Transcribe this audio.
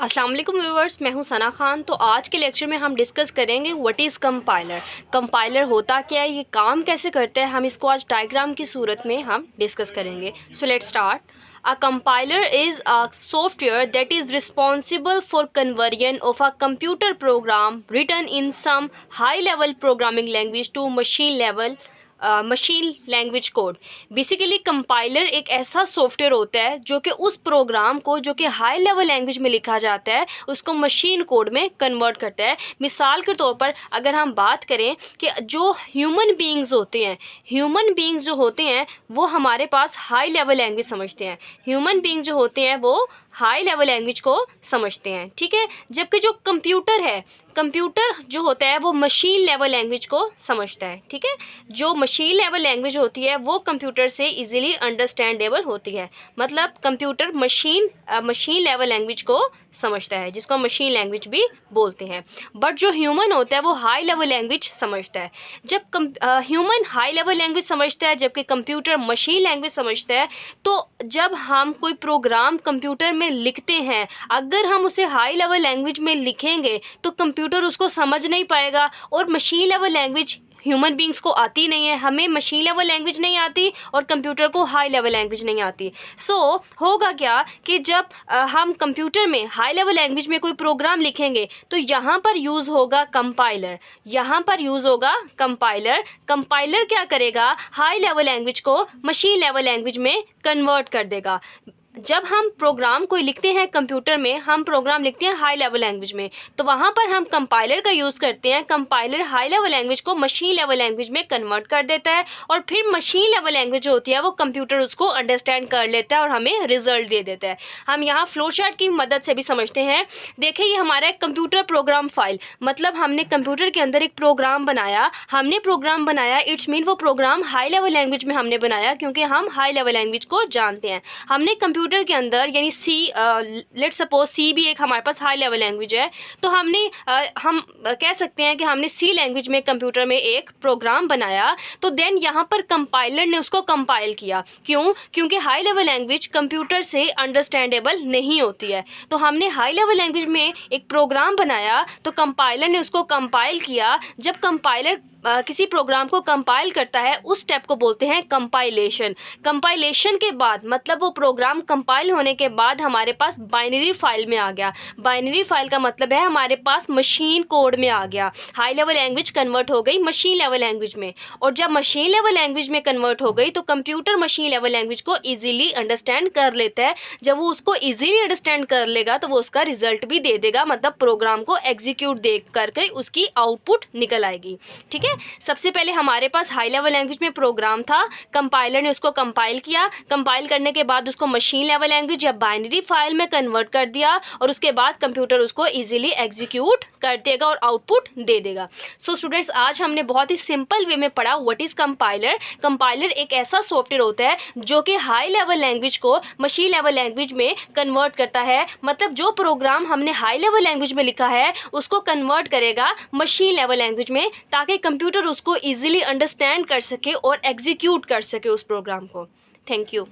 अस्सलाम वालेकुम व्यूअर्स, मैं हूं सना खान। तो आज के लेक्चर में हम डिस्कस करेंगे व्हाट इज़ कंपाइलर। कंपाइलर होता क्या है, ये काम कैसे करते हैं, हम इसको आज डायग्राम की सूरत में हम डिस्कस करेंगे। So let's start. A compiler is a software that is responsible for conversion of a computer program written in some high-level programming language to machine language code. Basically compiler एक ऐसा software होता है जो कि उस programme को जो कि हाई लेवल लैंग्वेज में लिखा जाता है उसको मशीन कोड में कन्वर्ट करता है। मिसाल के तौर पर अगर हम बात करें कि जो ह्यूमन बीइंग्स जो होते हैं वो हमारे पास हाई लेवल लैंग्वेज समझते हैं। ह्यूमन बीइंग जो होते हैं वो हाई लेवल लैंग्वेज को समझते हैं, ठीक है। जबकि जो कंप्यूटर जो होता है वो मशीन लेवल लैंग्वेज को समझता है, ठीक है। जो मशीन लेवल लैंग्वेज होती है वो कंप्यूटर से इजीली अंडरस्टैंडेबल होती है। मतलब कंप्यूटर मशीन लेवल लैंग्वेज को समझता है, जिसको मशीन लैंग्वेज भी बोलते हैं। बट जो ह्यूमन होता है वो हाई लेवल लैंग्वेज समझता है। जब ह्यूमन हाई लेवल लैंग्वेज समझता है जबकि कंप्यूटर मशीन लैंग्वेज समझता है, तो जब हम कोई प्रोग्राम कंप्यूटर में लिखते हैं, अगर हम उसे हाई लेवल लैंग्वेज में लिखेंगे तो कंप्यूटर उसको समझ नहीं पाएगा। और machine level language human beings को आती नहीं है, हमें मशीन लेवल लैंग्वेज नहीं आती और कंप्यूटर को हाई लेवल लैंग्वेज नहीं आती। सो होगा क्या कि जब हम कंप्यूटर में हाई लेवल लैंग्वेज में कोई प्रोग्राम लिखेंगे तो यहाँ पर यूज़ होगा कंपाइलर। कंपाइलर क्या करेगा, हाई लेवल लैंग्वेज को मशीन लेवल लैंग्वेज में कन्वर्ट कर देगा। जब हम प्रोग्राम कोई लिखते हैं कंप्यूटर में, हम प्रोग्राम लिखते हैं हाई लेवल लैंग्वेज में, तो वहाँ पर हम कंपाइलर का यूज़ करते हैं। कंपाइलर हाई लेवल लैंग्वेज को मशीन लेवल लैंग्वेज में कन्वर्ट कर देता है और फिर मशीन लेवल लैंग्वेज जो होती है वो कंप्यूटर उसको अंडरस्टैंड कर लेता है और हमें रिजल्ट दे देता है। हम यहाँ फ्लो चार्ट की मदद से भी समझते हैं। देखिए, ये हमारा एक कंप्यूटर प्रोग्राम फाइल, मतलब हमने कंप्यूटर के अंदर एक प्रोग्राम बनाया। इट्स मीन वो प्रोग्राम हाई लेवल लैंग्वेज में हमने बनाया क्योंकि हम हाई लेवल लैंग्वेज को जानते हैं। हमने कंप्यूटर के अंदर यानी लेट्स सपोज सी भी एक हमारे पास हाई लेवल लैंग्वेज है, तो हम कह सकते हैं कि हमने सी लैंग्वेज में कंप्यूटर में एक प्रोग्राम बनाया। तो देन यहाँ पर कंपाइलर ने उसको कंपाइल किया। क्योंकि हाई लेवल लैंग्वेज कंप्यूटर से अंडरस्टैंडेबल नहीं होती है। तो हमने हाई लेवल लैंग्वेज में एक प्रोग्राम बनाया तो कंपाइलर ने उसको कंपाइल किया। जब कंपाइलर किसी प्रोग्राम को कंपाइल करता है उस स्टेप को बोलते हैं कंपाइलेशन के बाद, मतलब वो प्रोग्राम कंपाइल होने के बाद हमारे पास बाइनरी फाइल में आ गया। बाइनरी फाइल का मतलब है हमारे पास मशीन कोड में आ गया। हाई लेवल लैंग्वेज कन्वर्ट हो गई मशीन लेवल लैंग्वेज में, और जब मशीन लेवल लैंग्वेज में कन्वर्ट हो गई तो कंप्यूटर मशीन लेवल लैंग्वेज को ईजिली अंडरस्टैंड कर लेता है। जब वो उसको ईजिली अंडरस्टैंड कर लेगा तो वो उसका रिजल्ट भी दे देगा, मतलब प्रोग्राम को एग्जीक्यूट करके उसकी आउटपुट निकल आएगी, ठीक है। सबसे पहले हमारे पास हाई लेवल लैंग्वेज में प्रोग्राम था, कंपाइलर ने उसको कंपाइल किया। कंपाइल करने के बाद उसको मशीन लेवल लैंग्वेज या बाइनरी फाइल में कन्वर्ट कर दिया और उसके बाद कंप्यूटर उसको इजीली एग्जीक्यूट कर देगा और आउटपुट दे देगा। सो स्टूडेंट्स, आज हमने बहुत ही सिंपल वे में पढ़ा व्हाट इज कंपाइलर। कंपाइलर एक ऐसा सॉफ्टवेयर होता है जो कि हाई लेवल लैंग्वेज को मशीन लेवल लैंग्वेज में कन्वर्ट करता है। मतलब जो प्रोग्राम हमने हाई लेवल लैंग्वेज में लिखा है उसको कन्वर्ट करेगा मशीन लेवल लैंग्वेज में, ताकि कंप्यूटर उसको इजीली अंडरस्टैंड कर सके और एग्जीक्यूट कर सके उस प्रोग्राम को। Thank you.